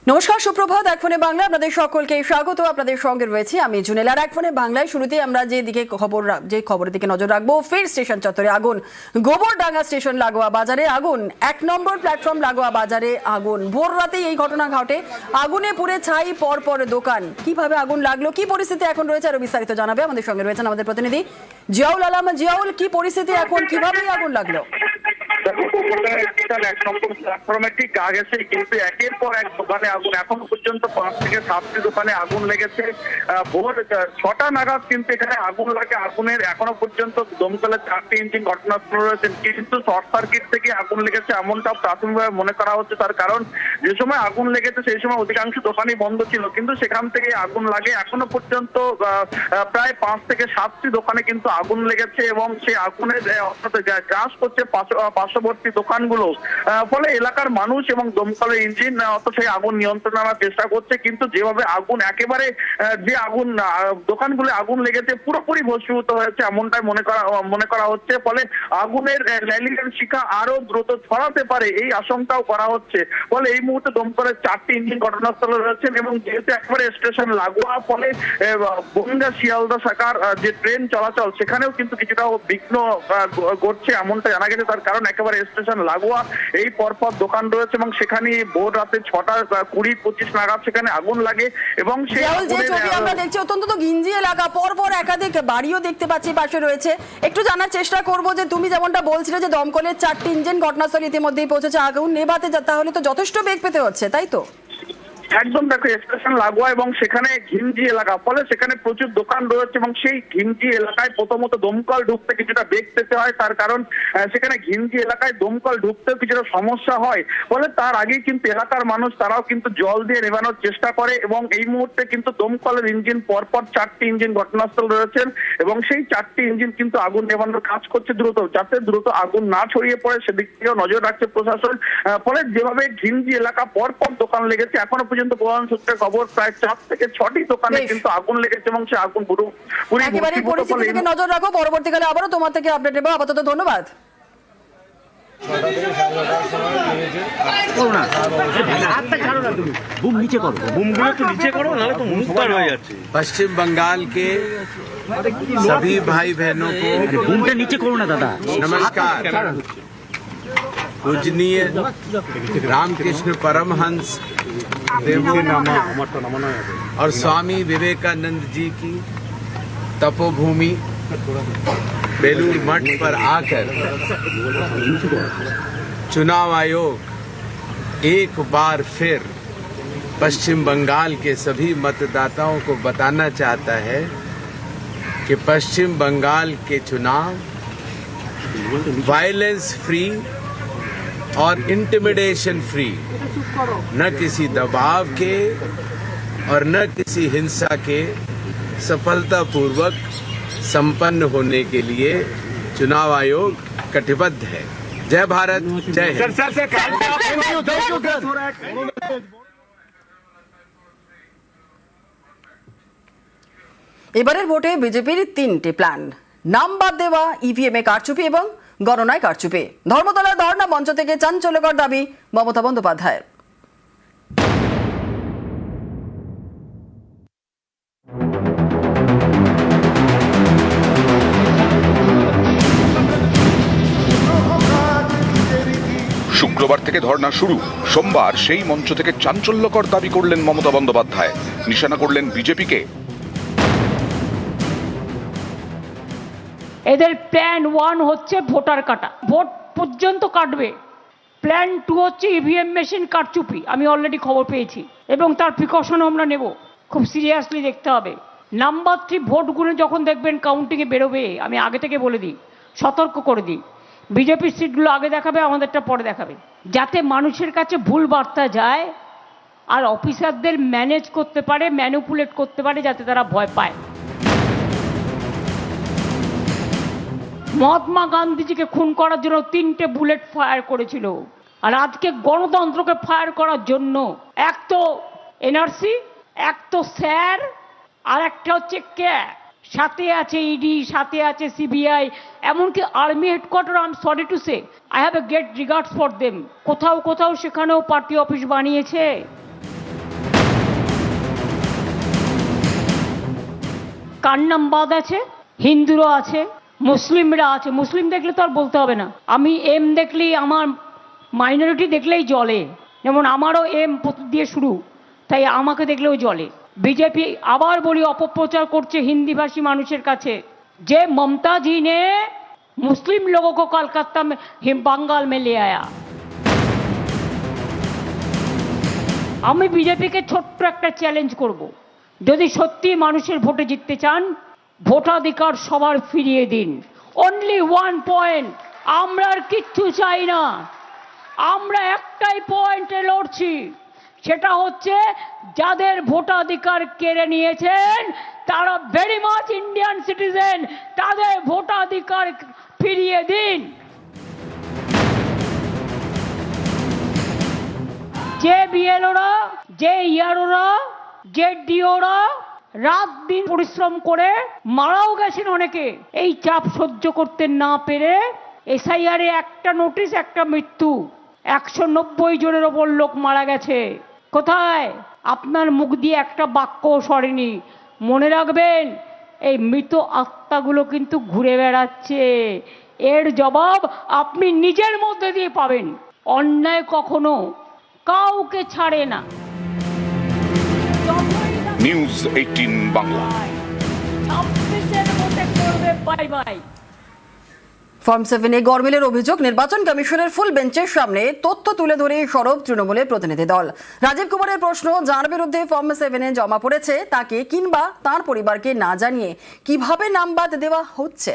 নমস্কার, সুপ্রভাত। এক ফোনে বাংলা আপনাদের সকলকে স্বাগত। আপনাদের সঙ্গে রয়েছে আমি জুনেল। আর এক ফোনে বাংলায় শুরুতে আমরা যে খবরের দিকে নজর রাখবো, ফের স্টেশন চত্বরে আগুন। গোবরডাঙ্গা স্টেশন লাগোয়া বাজারে আগুন, 1 নম্বর প্ল্যাটফর্ম লাগোয়া বাজারে আগুন। ভোর রাতেই এই ঘটনা ঘটে। আগুনে পুড়ে ছাই পর দোকান। কিভাবে আগুন লাগলো, কি পরিস্থিতি এখন রয়েছে, আরো বিস্তারিত জানাবে আমাদের সঙ্গে রয়েছেন আমাদের প্রতিনিধি জিয়াউল আলম। জিয়াউল, কি পরিস্থিতি এখন, কিভাবে আগুন লাগলো? এক নম্বর প্ল্যাটফর্মের ঠিক আগে কিন্তু একের পর এক দোকানে আগুন। এখনো পর্যন্ত 5 থেকে 7টি দোকানে আগুন লেগেছে। ভোর 6টা নাগাদ কিন্তু এখানে আগুন লাগে। আগুনের এখনো পর্যন্ত দমকলের 4টি ইঞ্জিন ঘটনাস্থলে রয়েছেন, কিন্তু শর্ট সার্কিট থেকে আগুন লেগেছে এমনটা প্রাথমিকভাবে মনে করা হচ্ছে। তার কারণ যে সময় আগুন লেগেছে সেই সময় অধিকাংশ দোকানই বন্ধ ছিল, কিন্তু সেখান থেকে আগুন লাগে। এখনো পর্যন্ত প্রায় 5 থেকে 7টি দোকানে কিন্তু আগুন লেগেছে এবং সেই আগুনের গ্রাস করছে পার্শ্ববর্তী দোকানগুলো। ফলে এলাকার মানুষ এবং দমকলের ইঞ্জিন সেই আগুন নিয়ন্ত্রণ আনার চেষ্টা করছে, কিন্তু যেভাবে আগুন একেবারে যে আগুন দোকানগুলো আগুন লেগেছে পুরোপুরি ভস্মীভূত হয়েছে এমনটাই মনে করা হচ্ছে। ফলে আগুনের লেলিকের শিখা আরো দ্রুত ছড়াতে পারে এই আশঙ্কাও করা হচ্ছে। ফলে এই মুহূর্তে দমকলের 4টি ইঞ্জিন ঘটনাস্থলে রয়েছেন এবং যেহেতু একেবারে স্টেশন লাগোয়া, ফলে বনগাঁ শিয়ালদা শাখার যে ট্রেন চলাচল সেখানেও কিন্তু কিছুটা বিঘ্ন ঘটছে এমনটা জানা গেছে। তার কারণ একেবারে স্টেশন লাগোয়া এই পরপর দোকান রয়েছে এবং সেখানে ভোর রাতে 6টা 20-25 নাগাদ সেখানে আগুন লাগে এবং সেই ছবি আমরা দেখছি অত্যন্ত তো ঘিঞ্জি এলাকা, পরপর একাধিক বাড়িও দেখতে পাচ্ছি পাশে রয়েছে। একটু জানার চেষ্টা করব যে তুমি যেমনটা বলছিলে যে দমকলের 4টি ইঞ্জিন ঘটনাস্থলে ইতিমধ্যেই পৌঁছেছে, আগুন নেভাতে তাহলে তো যথেষ্ট বেগ পেতে হচ্ছে, তাই তো? একদম, দেখো স্টেশন লাগোয়া এবং সেখানে ঘিমজি এলাকা, ফলে সেখানে প্রচুর দোকান রয়েছে এবং সেই ঘিমজি এলাকায় প্রথমত দমকল ঢুকতে কিছুটা বেগ পেতে হয়। তার কারণ সেখানে ঘিমজি এলাকায় দমকল ঢুকতেও কিছুটা সমস্যা হয়। ফলে তার আগেই কিন্তু এলাকার মানুষ তারাও কিন্তু জল দিয়ে নেভানোর চেষ্টা করে এবং এই মুহূর্তে কিন্তু দমকলের ইঞ্জিন পরপর 4টি ইঞ্জিন ঘটনাস্থল রয়েছেন এবং সেই 4টি ইঞ্জিন কিন্তু আগুন নেভানোর কাজ করছে দ্রুত, যাতে দ্রুত আগুন না ছড়িয়ে পড়ে সেদিক থেকেও নজর রাখছে প্রশাসন। ফলে যেভাবে ঘিমজি এলাকা পরপর দোকান লেগেছে, এখনো পর্যন্ত প্রধান সূত্রে খবর প্রায় 4 থেকে 6টি দোকানে কিন্তু আগুন লেগেছে এবং সে আগুন পুরোপুরি পরিস্থিতিকে নজর রাখো। পরবর্তীকালে আবারও তোমার থেকে আপডেট নেবো। আপাতত ধন্যবাদ। पश्चिम बंगाल के सभी भाई बहनों को नीचे करो ना दादा। नमस्कार। पूजनीय रामकृष्ण परमहंस देवोनामा और स्वामी विवेकानंद जी की तपोभूमि बेलूर मठ पर आकर चुनाव आयोग एक बार फिर पश्चिम बंगाल के सभी मतदाताओं को बताना चाहता है कि पश्चिम बंगाल के चुनाव वायलेंस फ्री और इंटिमिडेशन फ्री, न किसी दबाव के और न किसी हिंसा के सफलतापूर्वक संपन्न होने के लिए चुनाव आयोग कटिबद्ध है। जय भारत, जय हिंद। এবারের ভোটে বিজেপির 3টি প্ল্যান। নাম বাদ দেওয়া, ইভিএম এ কারচুপি এবং গণনায় কারচুপি। ধর্মতলার ধর্ণা মঞ্চ থেকে চাঞ্চল্যকর দাবি মমতা বন্দ্যোপাধ্যায়ের। শুক্রবার থেকে ধর্ণা শুরু। সোমবার সেই মঞ্চ থেকে চাঞ্চল্যকর দাবি করলেন মমতা বন্দ্যোপাধ্যায়, নিশানা করলেন বিজেপিকে। এদের প্ল্যান 1 হচ্ছে ভোটার কাটা, ভোট পর্যন্ত কাটবে। প্ল্যান 2 হচ্ছে ইভিএম মেশিন কারচুপি। আমি অলরেডি খবর পেয়েছি এবং তার প্রিকশনও আমরা নেব, খুব সিরিয়াসলি দেখতে হবে। নাম্বার 3, ভোটগুলো যখন দেখবেন কাউন্টিংয়ে বেরোবে, আমি আগে থেকে বলে দিই, সতর্ক করে দিই, বিজেপির সিটগুলো আগে দেখাবে, আমাদেরটা পরে দেখাবে, যাতে মানুষের কাছে ভুল বার্তা যায় আর অফিসারদের ম্যানেজ করতে পারে, ম্যানিপুলেট করতে পারে, যাতে তারা ভয় পায়। মহাত্মা গান্ধীজিকে খুন করার জন্য 3টে বুলেট ফায়ার করেছিল, আর আজকে গণতন্ত্রকে ফায়ার করার জন্য এক তো এনআরসি, এক তো স্যার, আর একটা হচ্ছে ক্যা, সাথে আছে ইডি, সাথে আছে সিবিআই, এমনকি army headquarter. I am sorry to say, I have a great regards for them. কোথাও কোথাও সেখানেও পার্টি অফিস বানিয়েছে। কার নাম বাদ আছে? হিন্দুরা আছে, মুসলিমরা আছে। মুসলিম দেখলে তো আর বলতে হবে না, আমি এম দেখলেই আমার মাইনরিটি দেখলেই জ্বলে, যেমন আমারও এম দিয়ে শুরু, তাই আমাকে দেখলেও জ্বলে। बीजेपी আবার বলি অপপ্রচার করছে হিন্দিভাষী মানুষের কাছে যে ममता जी ने मुस्लिम लोगों को कोलकाता में बंगाल में ले आया। আমি বিজেপিকে ছোট্ট একটা চ্যালেঞ্জ করব, যদি সত্যি মানুষের ভোটে জিততে চান ভোটাধিকার সবার ফিরিয়ে দিন। অনলি ওয়ান পয়েন্ট, আমরা আর কিচ্ছু চাই না, আমরা একটাই পয়েন্টে লড়ছি, সেটা হচ্ছে যাদের ভোটাধিকার কেড়ে নিয়েছেন তারা ভেরি মাচ ইন্ডিয়ান সিটিজেন, তাদের ভোটাধিকার ফিরিয়ে দিন। যে বিএলওরা, যে ইয়ারোরা, যে ডিওরা রাত দিন পরিশ্রম করে মারাও গেছেন অনেকে, এই চাপ সহ্য করতে না পেরে এসআইআর একটা নোটিশ, একটা মৃত্যু, 190 জনের ওপর লোক মারা গেছে। কোথায়? আপনার মুখ দিয়ে একটা বাক্যও সরেনি। মনে রাখবেন, এই মৃত আত্মাগুলো কিন্তু ঘুরে বেড়াচ্ছে, এর জবাব আপনি নিজের মধ্যে দিয়ে পাবেন। অন্যায় কখনো কাউকে ছাড়ে না। নিউজ 18 বাংলা। 26-এর মধ্যে করবে বাই বাই। ফর্ম 7 এ গরমিলের অভিযোগ, নির্বাচন কমিশনের ফুল বেঞ্চের সামনে তথ্য তুলে ধরে সরব তৃণমূলের প্রতিনিধি দল। রাজীব কুমারের প্রশ্ন, যার বিরুদ্ধে ফর্ম 7 এ জমা পড়েছে তাকে কিংবা তার পরিবারকে না জানিয়ে কিভাবে নাম বাদ দেওয়া হচ্ছে?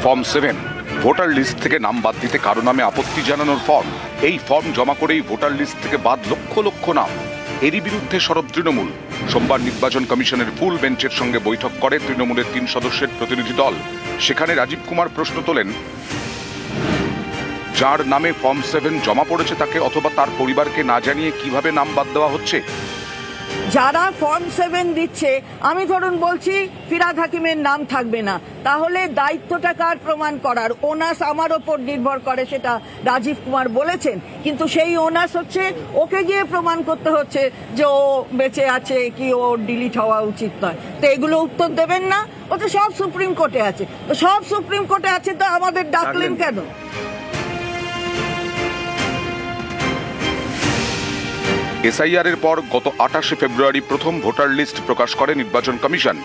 ফর্ম 7 ভোটার লিস্ট থেকে নাম বাদ দিতে কারো নামে আপত্তি জানানোর ফর্ম। এই ফর্ম জমা করেই ভোটার লিস্ট থেকে বাদ লক্ষ লক্ষ নাম। এরই বিরুদ্ধে সরব তৃণমূল। সোমবার নির্বাচন কমিশনের ফুল বেঞ্চের সঙ্গে বৈঠক করে তৃণমূলের 3 সদস্যের প্রতিনিধি দল। সেখানে রাজীব কুমার প্রশ্ন তোলেন, যার নামে ফর্ম 7 জমা পড়েছে তাকে অথবা তার পরিবারকে না জানিয়ে কিভাবে নাম বাদ দেওয়া হচ্ছে? যারা ফর্ম 7 দিচ্ছে, আমি ধরুন বলছি ফিরহাদ হাকিমের নাম থাকবে না, তাহলে দায়িত্বটা কার প্রমাণ করার? ওনাস আমার ওপর নির্ভর করে, সেটা রাজীব কুমার বলেছেন, কিন্তু সেই ওনাস হচ্ছে ওকে গিয়ে প্রমাণ করতে হচ্ছে যে ও বেঁচে আছে কি ও ডিলিট হওয়া উচিত নয়। তো এগুলো উত্তর দেবেন না? ও তো সব সুপ্রিম কোর্টে আছে, তো সব সুপ্রিম কোর্টে আছে, তো আমাদের ডাকলেন কেন? এসআইআর এর পর গত 28 ফেব্রুয়ারি প্রথম ভোটার লিস্ট প্রকাশ করে নির্বাচন কমিশন।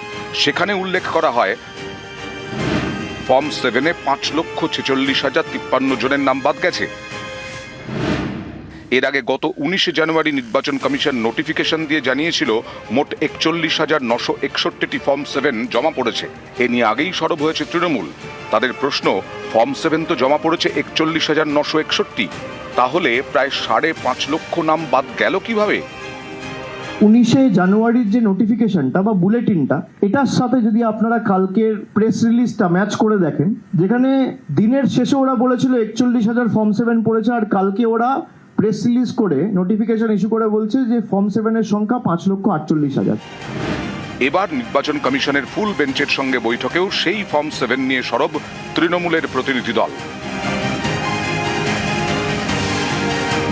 সেখানে উল্লেখ করা হয় ফর্ম 7 এ 5,46,053 জনের নাম বাদ গেছে। এর আগে গত 19 জানুয়ারি নির্বাচন কমিশন নোটিফিকেশন দিয়ে জানিয়েছিল মোট 41,961টি ফর্ম 7 জমা পড়েছে। এ নিয়ে আগেই সরব হয়েছে তৃণমূল। তাদের প্রশ্ন, ফর্ম 7 তো জমা পড়েছে 41,961, তাহলে প্রায় 5.5 লক্ষ নাম বাদ গেল কিভাবে? 19 জানুয়ারির যে নোটিফিকেশনটা বা বুলেটিনটা, এটার সাথে যদি আপনারা কালকের প্রেস রিলিজটা ম্যাচ করে দেখেন, যেখানে দিনের শেষে ওরা বলেছিল 41,000 ফর্ম 7 পড়েছে, আর কালকে ওরা প্রেস রিলিজ করে নোটিফিকেশন ইস্যু করে বলছে যে ফর্ম 7 এর সংখ্যা 5,48,000। এবার নির্বাচন কমিশনের ফুল বেঞ্চের সঙ্গে বৈঠকেও সেই ফর্ম 7 নিয়ে সরব তৃণমূলের প্রতিনিধি দল।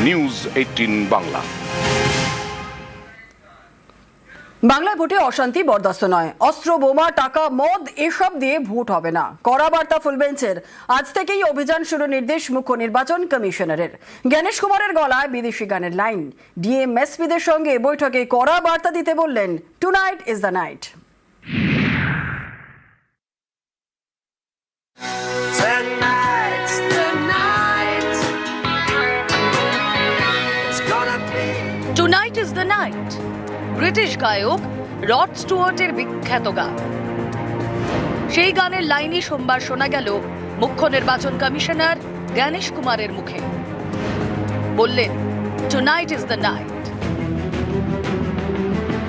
নিউজ 18 বাংলা। বাংলায় ভোটে অশান্তি বরদাস্ত নয়। অস্ত্র, বোমা, টাকা, মদ এসব দিয়ে ভোট হবে না, কড়া বার্তা ফুল বেঞ্চের। আজ থেকেই অভিযান শুরু নির্দেশ মুখ্য নির্বাচন কমিশনারের। জ্ঞানেশ কুমারের গলায় বিদেশি গানের লাইন। ডিএমএসপিদের সঙ্গে বৈঠকে কড়া বার্তা দিতে বললেন, tonight is the night. Tonight is the night, British গায়ক রড স্টুয়ার্টের বিখ্যাত গান। সেই গানের লাইনই সোমবার শোনা গেল মুখ্য নির্বাচন কমিশনার জ্ঞানেশ কুমারের মুখে। বললেন, টুনাইট ইজ দ্য নাইট।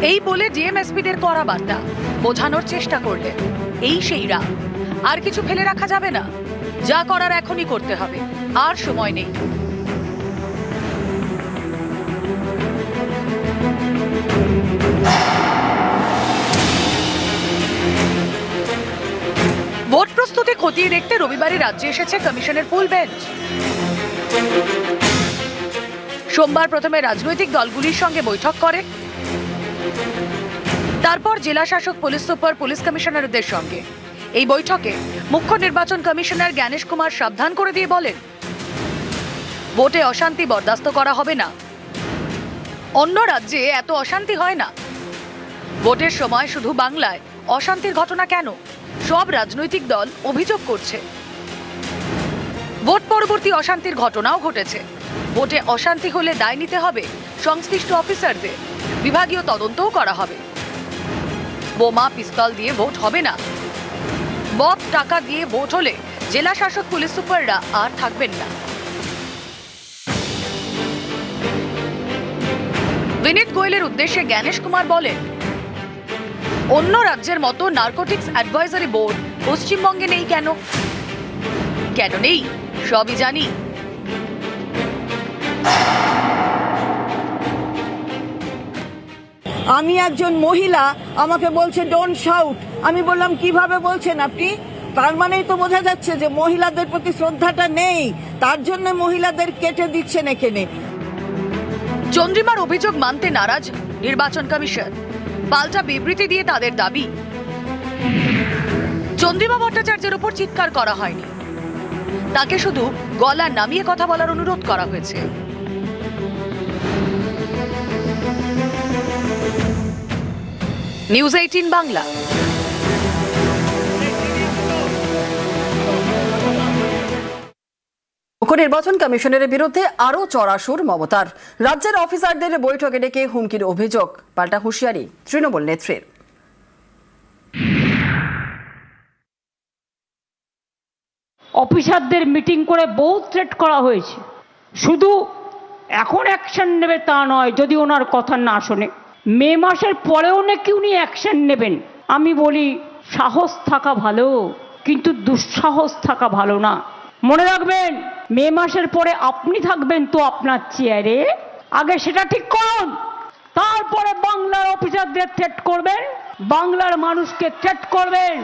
এই বলে ডিএমএসপিদের কড়া বার্তা বোঝানোর চেষ্টা করলেন, এই সেই রাত, আর কিছু ফেলে রাখা যাবে না, যা করার এখনই করতে হবে, আর সময় নেই। প্রস্তুতি খতিয়ে দেখতে রবিবারই রাজ্যে এসেছে কমিশনের ফুল বেঞ্চ। সোমবার প্রথমে রাজনৈতিক দলগুলির সঙ্গে বৈঠক করে, তারপর জেলা শাসক, পুলিশ সুপার, পুলিশ কমিশনারদের সঙ্গে। এই বৈঠকে মুখ্য নির্বাচন কমিশনার জ্ঞানেশ কুমার সাবধান করে দিয়ে বলেন, ভোটে অশান্তি বরদাস্ত করা হবে না। অন্য রাজ্যে এত অশান্তি হয় না। ভোটের সময় শুধু বাংলায় অশান্তির ঘটনা কেন? সব রাজনৈতিক দল অভিযোগ করছে ভোট পরবর্তী অশান্তির ঘটনাও ঘটেছে। ভোটে অশান্তি হলে দায় নিতে হবে সংশ্লিষ্ট অফিসারদের, বিভাগীয় তদন্তও করা হবে। বোমা, পিস্তল দিয়ে ভোট হবে না। বব টাকা দিয়ে ভোট হলে জেলা শাসক, পুলিশ সুপাররা আর থাকবেন না। বিনীত গোয়েলের উদ্দেশ্যে জ্ঞানেশ কুমার বলেন, অন্য রাজ্যের মতো নার্কোটিক্স অ্যাডভাইজারি বোর্ড পশ্চিমবঙ্গে নেই কেন? কেন নেই সবই জানি। আমি একজন মহিলা, আমাকে বলছে ডোন্ট শাউট। আমি বললাম কিভাবে বলছেন আপনি? তার মানেই তো বোঝা যাচ্ছে যে মহিলাদের প্রতি শ্রদ্ধাটা নেই, তার জন্য মহিলাদের কেটে দিচ্ছেন এখানে। চন্দ্রিমার অভিযোগ মানতে নারাজ নির্বাচন কমিশন, পাল্টা বিবৃতি দিয়ে তাদের দাবি, চন্দ্রিমা ভট্টাচার্যের উপর চিৎকার করা হয়নি, তাকে শুধু গলা নামিয়ে কথা বলার অনুরোধ করা হয়েছে। নিউজ 18 বাংলা। মুখ্য নির্বাচন কমিশনের বিরুদ্ধে আরও চড়া সুর মমতার। রাজ্যের অফিসারদের বৈঠকে ডেকে হুমকির অভিযোগ, পাল্টা হুঁশিয়ারি তৃণমূল নেত্রীর। অফিসারদের মিটিং করে বহু থ্রেট করা হয়েছে। শুধু এখন অ্যাকশন নেবে তা নয়, যদি ওনার কথা না শোনে মে মাসের পরেও নাকি উনি অ্যাকশন নেবেন। আমি বলি, সাহস থাকা ভালো, কিন্তু দুঃসাহস থাকা ভালো না। মনে রাখবেন, মে মাসের পরে আপনি থাকবেন তো আপনার চেয়ারে, আগে সেটা ঠিক করুন, তারপরে বাংলার অফিসারদের থ্রেট করবেন, বাংলার মানুষকে থ্রেট করবেন।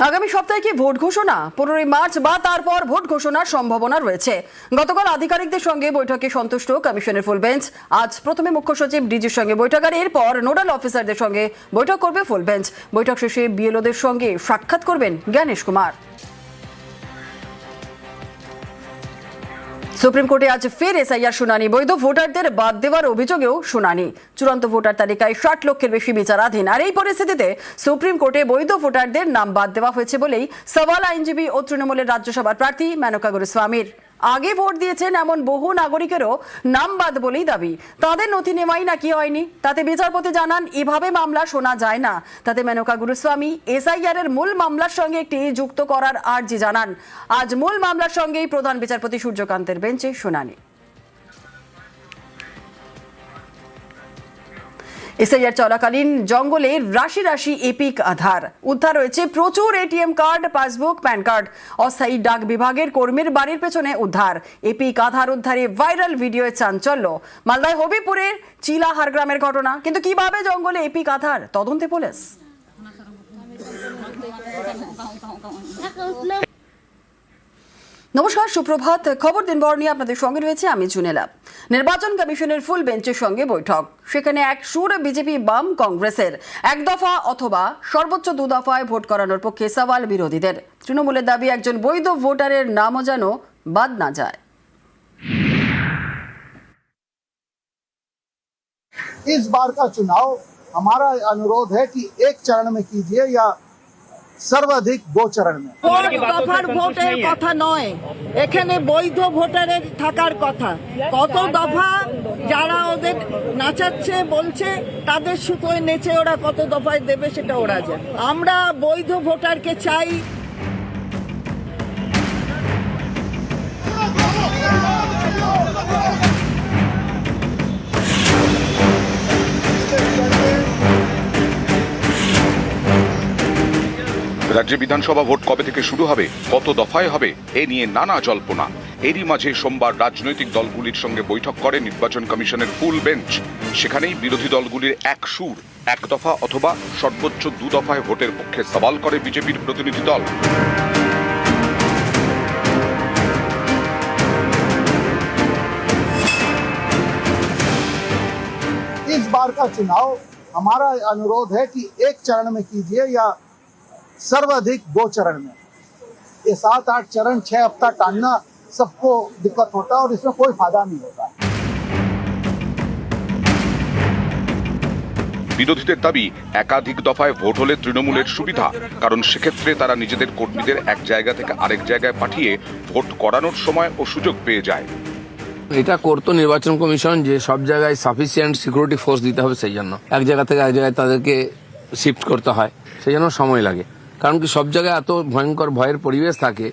আগামী সপ্তাহে কি ভোট ঘোষণা? 15 মার্চ বা তারপর ভোট ঘোষণার সম্ভাবনা রয়েছে। গতকাল আধিকারিকদের সঙ্গে বৈঠকে সন্তুষ্ট কমিশনের ফুল বেঞ্চ। আজ প্রথমে মুখ্য সচিব ডিজির সঙ্গে বৈঠক, আর এরপর নোডাল অফিসারদের সঙ্গে বৈঠক করবে ফুল বেঞ্চ। বৈঠক শেষে বিএলওদের সঙ্গে সাক্ষাৎ করবেন জ্ঞানেশ কুমার। সুপ্রিম কোর্টে আজ ফের এসআইআর শুনানি, বৈধ ভোটারদের বাদ দেওয়ার অভিযোগেও শুনানি। চূড়ান্ত ভোটার তালিকায় 60 লক্ষের বেশি বিচারাধীন, আর এই পরিস্থিতিতে সুপ্রিম কোর্টে বৈধ ভোটারদের নাম বাদ দেওয়া হয়েছে বলেই সওয়াল আইনজীবী ও তৃণমূলের রাজ্যসভার প্রার্থী মেনকা গুরুস্বামীর। আগে ভোট দিয়েছেন এমন বহু নাগরিকেরও নাম বাদ বলেই দাবি। তাদের নথি নেওয়াই নাকি হয়নি, তাতে বিচারপতি জানান এভাবে মামলা শোনা যায় না। তাতে মেনকা গুরুস্বামী এসআইআর এর মূল মামলার সঙ্গে একটি যুক্ত করার আর্জি জানান। আজ মূল মামলার সঙ্গেই প্রধান বিচারপতি সূর্যকান্তের বেঞ্চে শুনানি। এসআইআর চলাকালীন জঙ্গলে রাশি রাশি এপিক আধার উদ্ধার হয়েছে। প্রচুর ATM card, passbook, pan card. অস্থায়ী ডাক বিভাগের কর্মীর বাড়ির পেছনে উদ্ধার। এপিক আধার উদ্ধারে ভাইরাল ভিডিওয়ে চাঞ্চল্য। মালদায় হবিপুরের চিলাহার গ্রামের ঘটনা, কিন্তু কিভাবে জঙ্গলে এপিক আধার, তদন্তে পুলিশ। নমস্কার, সুপ্রভাত। খবর দিনভর নিয়ে আপনাদের সঙ্গে রয়েছে আমি জুনেলা। নির্বাচন কমিশনের ফুল বেঞ্চের সঙ্গে বৈঠক, সেখানে এক সুর বিজেপি, বাম, কংগ্রেসের। এক দফা অথবা সর্বোচ্চ 2 দফায় ভোট করানোর পক্ষে সওয়াল বিরোধীদের। তৃণমূলের দাবি একজন বৈধ ভোটারের নামও যেন বাদ না যায়। इस बार का चुनाव हमारा अनुरोध है कि एक चरण में कीजिए या সর্বাধিক 2 চরণ में। দফার ভোটের কথা নয়, এখানে বৈধ ভোটারের থাকার কথা। কত দফা যারা ওদের নাচাচ্ছে বলছে, তাদের সুতোয় নেচে ওরা কত দফায় দেবে সেটা ওরা জানে। আমরা বৈধ ভোটারকে চাই। রাজ্যে বিধানসভা ভোট কবে থেকে শুরু হবে, কত দফায় হবে, এ নিয়ে নানা জল্পনা। এরই মাঝে সোমবার রাজনৈতিক দলগুলির সঙ্গে বৈঠক করে নির্বাচন কমিশনের ফুল বেঞ্চ। সেখানেই বিরোধী দলগুলির এক সুর, এক দফা অথবা সর্বোচ্চ 2 দফায় ভোটের পক্ষে সওয়াল করে বিজেপির প্রতিনিধি দল। इस बार का चुनाव हमारा अनुरोध है कि एक चरण में कीजिए या सर्वाधिक 2 चरण में। ये 7-8 चरण 6 हफ्ता टालना सबको दिक्कत होता है और इसमें कोई फायदा नहीं होता। বিরোধীদের দাবি একাধিক দফায় ভোট হলে তৃণমূলের সুবিধা, কারণ সেক্ষেত্রে তারা নিজেদের কর্মীদের এক জায়গা থেকে আরেক জায়গায় পাঠিয়ে ভোট করানোর সময় ও সুযোগ পেয়ে যায়। এটা করতো নির্বাচন কমিশন যে সব জায়গায় সাফিসিয়েন্ট সিকিউরিটি ফোর্স দিতে হবে, সেই জন্য এক জায়গা থেকে এক জায়গায় তাদেরকে শিফট করতে হয়, সেই জন্য সময় লাগে। কারণ কি সব জায়গায় এত ভয়ঙ্কর ভয়ের পরিবেশ থাকে,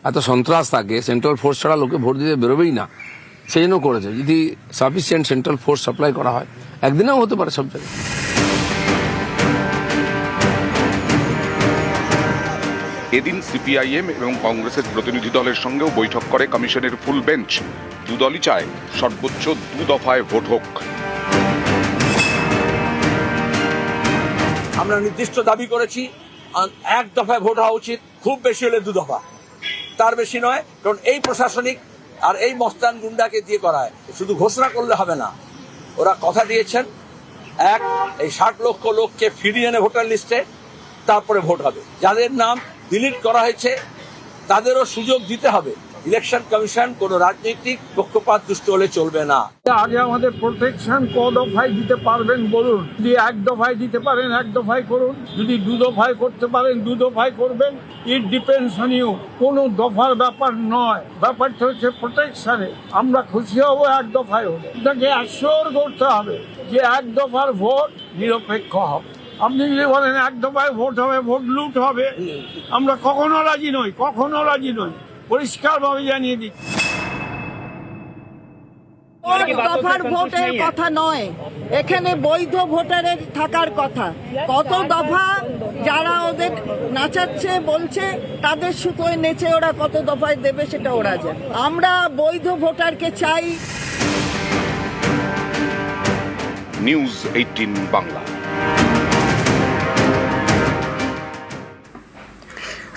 এত সন্ত্রাস থাকে, সেন্ট্রাল ফোর্স ছাড়া লোকে ভোট দিতে বেরোবেই না, সেই জন্য করেছে। যদি সাফিসিয়েন্ট সেন্ট্রাল ফোর্স সাপ্লাই করা হয় একদিনেও হতে পারে সব জায়গায়। এদিন সিপিআইএম এবং কংগ্রেসের প্রতিনিধি দলের সঙ্গেও বৈঠক করে কমিশনের ফুল বেঞ্চ। 2 দলই চায় সর্বোচ্চ 2 দফায় ভোট হোক। আমরা নির্দিষ্ট দাবি করেছি 1 দফায় ভোট হওয়া উচিত, খুব বেশি হলে 2 দফা, তার বেশি নয়। কারণ এই প্রশাসনিক আর এই মস্তান গুন্ডাকে দিয়ে করায়, শুধু ঘোষণা করলে হবে না। ওরা কথা দিয়েছেন এই 60 লক্ষ লোককে ফিরিয়ে এনে ভোটার লিস্টে, তারপরে ভোট হবে। যাদের নাম ডিলিট করা হয়েছে তাদেরও সুযোগ দিতে হবে। ইলেকশন কমিশন কোন রাজনৈতিক পক্ষপাত দুষ্ট হলে চলবে না। আগে আমাদের প্রোটেকশন ক দফায় দিতে পারবেন বলুন। যদি 1 দফায় দিতে পারেন 1 দফায় করুন, যদি 2 দফায় করতে পারেন 2 দফায় করবেন। ইট ডিপেন্ডস অন ইউ, কোনো দফার ব্যাপার নয়, ব্যাপারটা হচ্ছে প্রোটেকশনে। আমরা খুশি হব 1 দফায় হলে, এটাকে অ্যাসিওর করতে হবে যে 1 দফার ভোট নিরপেক্ষ হবে। আপনি যদি বলেন 1 দফায় ভোট হবে, ভোট লুট হবে, আমরা কখনো রাজি নই, কখনো রাজি নই, পরিষ্কারভাবে জানিয়ে দিচ্ছি। দফার ভোটের কথা নয়, এখানে বৈধ ভোটারের থাকার কথা। কত দফা যারা ওদের নাচাচ্ছে বলছে, তাদের সুতোয় নেচে ওরা কত দফায় দেবে সেটা ওরা জানে। আমরা বৈধ ভোটারকে চাই। নিউজ 18 বাংলা।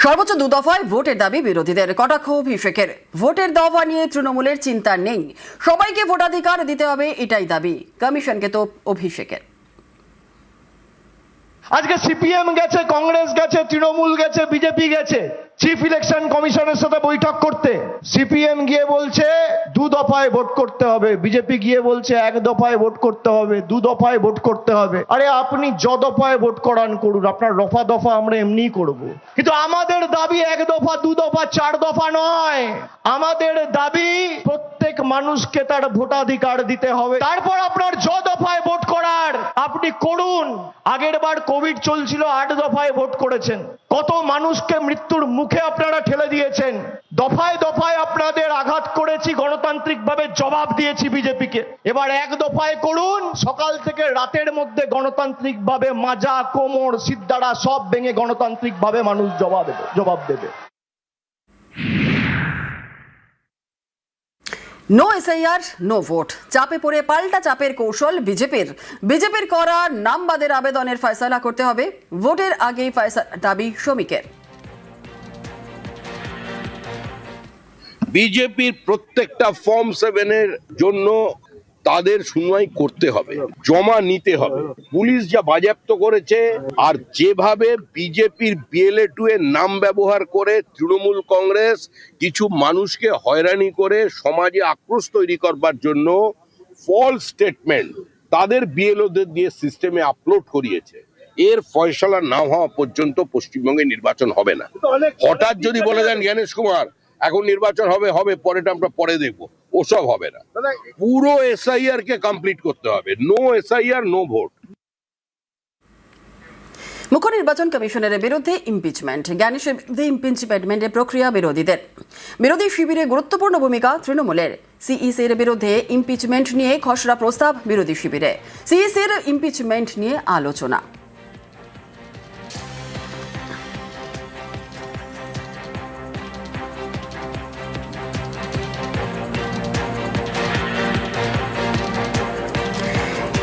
সর্বোচ্চ 2 দফায় ভোটের দাবি বিরোধীদের, কটাক্ষ অভিষেকের। ভোটের দফা নিয়ে তৃণমূলের চিন্তা নেই, সবাইকে ভোটাধিকার দিতে হবে, এটাই দাবি কমিশনকে তো অভিষেকের। আজকে সিপিএম গেছে, কংগ্রেস গেছে, তৃণমূল গেছে, বিজেপি গেছে চিফ ইলেকশন কমিশনের সাথে বৈঠক করতে। সিপিএম গিয়ে বলছে 2 দফায় ভোট করতে হবে, বিজেপি গিয়ে বলছে 1 দফায় ভোট করতে হবে, 2 দফায় ভোট করতে হবে। আরে আপনি দফায় ভোট করান করুন, আপনার রফা দফা আমরা এমনিই করব। কিন্তু আমাদের দাবি 1 দফা 2 দফা 4 দফা নয়, আমাদের দাবি প্রত্যেক মানুষকে তার ভোটাধিকার দিতে হবে। তারপর আপনার দফায় ভোট করার আপনি করুন। আগের বার কোভিড চলছিল, 8 দফায় ভোট করেছেন, কত মানুষকে মৃত্যুর মুখে আপনারা ঠেলে দিয়েছেন। দফায় দফায় আপনাদের আঘাত করেছি, গণতান্ত্রিকভাবে জবাব দিয়েছি বিজেপিকে। এবার 1 দফায় করুন, সকাল থেকে রাতের মধ্যে গণতান্ত্রিকভাবে মাজা, কোমর, সিদ্ধারা সব ভেঙে গণতান্ত্রিকভাবে মানুষ জবাব দেবে। নো এসআইআর নো ভোট, চাপে পড়ে পাল্টা চাপের কৌশল বিজেপির করা নামবাদের আবেদনের ফয়সালা করতে হবে, ভোটের আগেই ফয়সালা দাবি শ্রমিকের। বিজেপির প্রত্যেকটা ফর্ম 7 এর জন্য তাদের শুনানি করতে হবে, জমা নিতে হবে। পুলিশ যা বাজেয়াপ্ত করেছে আর যেভাবে বিজেপির BLA 2 এর নাম ব্যবহার করে তৃণমূল কংগ্রেস কিছু মানুষকে হয়রানি করে সমাজে আক্রোশ তৈরি করবার জন্য ফলস স্টেটমেন্ট তাদের BLOদের দিয়ে সিস্টেমে আপলোড করিয়েছে, এর ফয়সালা না হওয়া পর্যন্ত পশ্চিমবঙ্গে নির্বাচন হবে না। হঠাৎ যদি বলে দেন জ্ঞানেশ কুমার এখন নির্বাচন হবে, পরেটা আমরা পরে দেখবো, ওসব হবে না। পুরো এসআইআর কে কমপ্লিট করতে হবে। No SIR no vote. মুখ্য নির্বাচন কমিশনের বিরুদ্ধে ইমপিচমেন্ট, জ্ঞানেশের বিরুদ্ধে ইমপিচমেন্টের প্রক্রিয়া বিরোধী শিবিরে গুরুত্বপূর্ণ ভূমিকা তৃণমূলের। সিইসির বিরুদ্ধে ইমপিচমেন্ট নিয়ে খসড়া প্রস্তাব বিরোধী শিবিরে, সিইসির ইমপিচমেন্ট নিয়ে আলোচনা।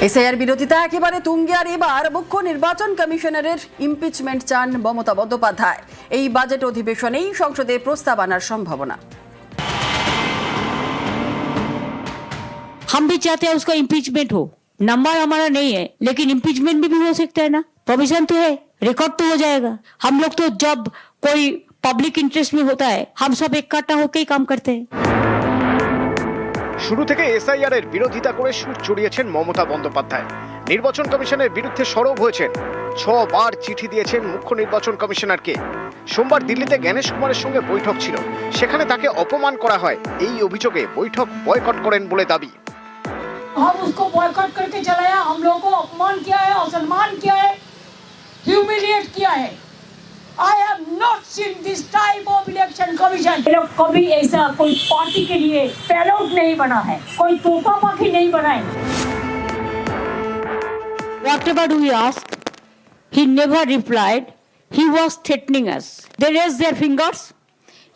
এসআইআর বিরোধিতা একেবারে তুঙ্গে, আর এবার মুখ্য নির্বাচন কমিশনারের ইমপিচমেন্ট চান মমতা বন্দ্যোপাধ্যায়। এই বাজেট অধিবেশনেই সংসদে প্রস্তাব আনার সম্ভাবনা। हम भी चाहते हैं उसका इम्पीचमेंट हो। नंबर हमारा नहीं है, लेकिन इम्पीचमेंट भी हो सकता है ना, प्रोविजन तो है, रिकॉर्ड तो हो जाएगा। हम लोग तो जब कोई पब्लिक इंटरेस्ट में होता है, हम सब इकट्ठा होकर ही काम करते हैं। শুরু থেকে এসআইআর এর বিরোধিতা করে সুর চড়িয়েছেন মমতা বন্দ্যোপাধ্যায়। নির্বাচন কমিশনের বিরুদ্ধে সরব হয়েছেন, 6 বার চিঠি দিয়েছেন মুখ্য নির্বাচন কমিশনারকে। সোমবার দিল্লিতে জ্ঞানেশ কুমারের সঙ্গে বৈঠক ছিল, সেখানে তাকে অপমান করা হয়। এই অভিযোগে বৈঠক বয়কট করেন বলে দাবি। हम उसको बॉयकॉट करके चलाया, हम लोगों को अपमान किया है, असम्मान किया है, ह्यूमिलिएट किया है। I have not seen this type of election commission. ये लोग कभी ऐसा कोई पार्टी के लिए पैलोट नहीं बना है, कोई तोता पाखी नहीं बना है। Whatever we asked, he never replied. He was threatening us. They raised their fingers.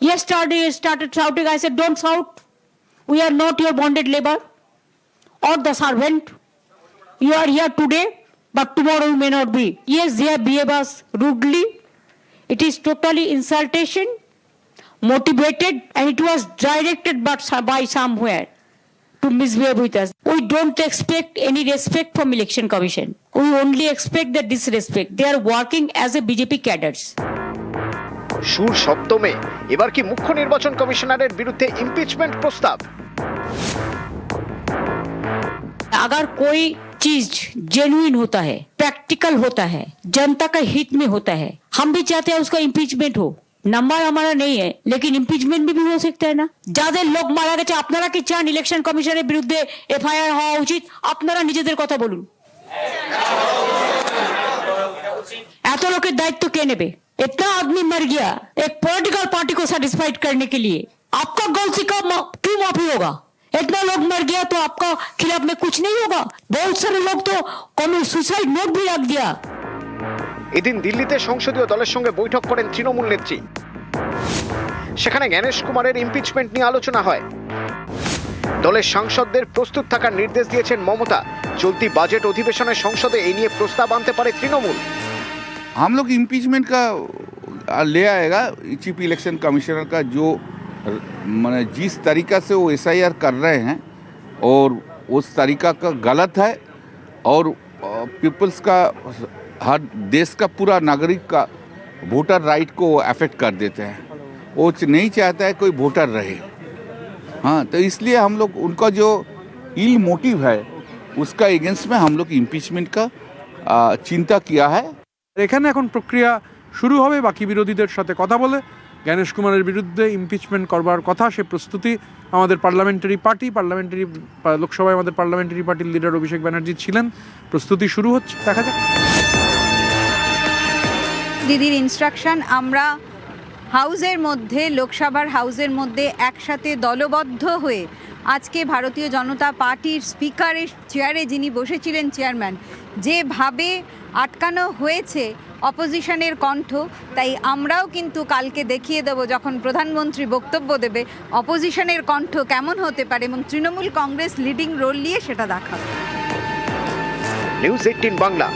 Yesterday he started shouting. I said, don't shout. We are not your bonded labor or the servant. You are here today, but tomorrow you may not be. Yes, they have behaved us rudely. It is totally insultation, motivated, and it was directed by somewhere to misbehave with us. We don't expect any respect from Election Commission. We only expect the disrespect. They are working as a BJP cadres. সুর সপ্তমে এবার কি মুখ্য নির্বাচন কমিশনারের বিরুদ্ধে impeachment প্রস্তাব? अगर कोई चीज जेन्युइन होता है, प्रैक्टिकल होता है, जनता का हित में होता है, हम भी चाहते हैं उसका इम्पीचमेंट हो। नंबर हमारा नहीं है, लेकिन इम्पीचमेंट भी हो सकता है ना। যাদের লোক মারা গেছে, আপনারা কি চান ইলেকশন কমিশনের বিরুদ্ধে এফআইআর হওয়া উচিত? আপনারা নিজেদের কথা বলুন। এত লোকের দায়িত্ব কে নেবে? इतना आदमी मर गया एक पॉलिटिकल पार्टी को सेटिस्फाइड करने के लिए, आपका गलती का क्यों माफी होगा? इतना लोग मर गया तो आपका खिलाफ में कुछ नहीं होगा? बहुत सारे लोग तो कॉमन सुसाइड नोट भी रख दिया। এদিন দিল্লিতে সংসদীয় দলের সঙ্গে বৈঠক করেন তৃণমূল নেত্রী। সেখানে জ্ঞানেশ কুমারের ইমপিচমেন্ট নিয়ে আলোচনা হয়। দলের সাংসদদের প্রস্তুত থাকার নির্দেশ দিয়েছেন মমতা। চলতি বাজেট অধিবেশনে সংসদে এই নিয়ে প্রস্তাব আনতে পারে তৃণমূল। हम लोग इम्पीचमेंट का ले आएगा चीफ इलेक्शन कमिश्नर का, जो माने जिस तरीका से वो एसआईआर कर रहे हैं और उस तरीका का गलत है, और पीपल्स का, हर देश का पूरा नागरिक का वोटर राइट को अफेक्ट कर देते हैं। वो नहीं चाहता है कोई वोटर रहे। हाँ, तो इसलिए हम लोग उनका जो इल मोटिव है उसका एगेंस्ट में हम लोग इम्पीचमेंट का चिंता किया है। এখানে এখন প্রক্রিয়া শুরু হবে, বাকি বিরোধীদের সাথে কথা বলে জ্ঞানেশ কুমারের বিরুদ্ধে ইমপিচমেন্ট করবার কথা, সে প্রস্তুতি আমাদের পার্লামেন্টারি লোকসভায় আমাদের পার্লামেন্টারি পার্টির লিডার অভিষেক ব্যানার্জি ছিলেন। প্রস্তুতি শুরু হচ্ছে, দেখা যাক। দিদির ইনস্ট্রাকশন, আমরা হাউসের মধ্যে, লোকসভার হাউসের মধ্যে একসাথে দলবদ্ধ হয়ে আজকে ভারতীয় জনতা পার্টির স্পিকারের চেয়ারে যিনি বসেছিলেন, চেয়ারম্যান, যেভাবে আটকানো হয়েছে অপোজিশনের কণ্ঠ, তাই আমরাও কিন্তু কালকে দেখিয়ে দেব, যখন প্রধানমন্ত্রী বক্তব্য দেবে, অপোজিশনের কণ্ঠ কেমন হতে পারে এবং তৃণমূল কংগ্রেস লিডিং রোল নিয়ে সেটা দেখাবে। নিউজ 18 বাংলা।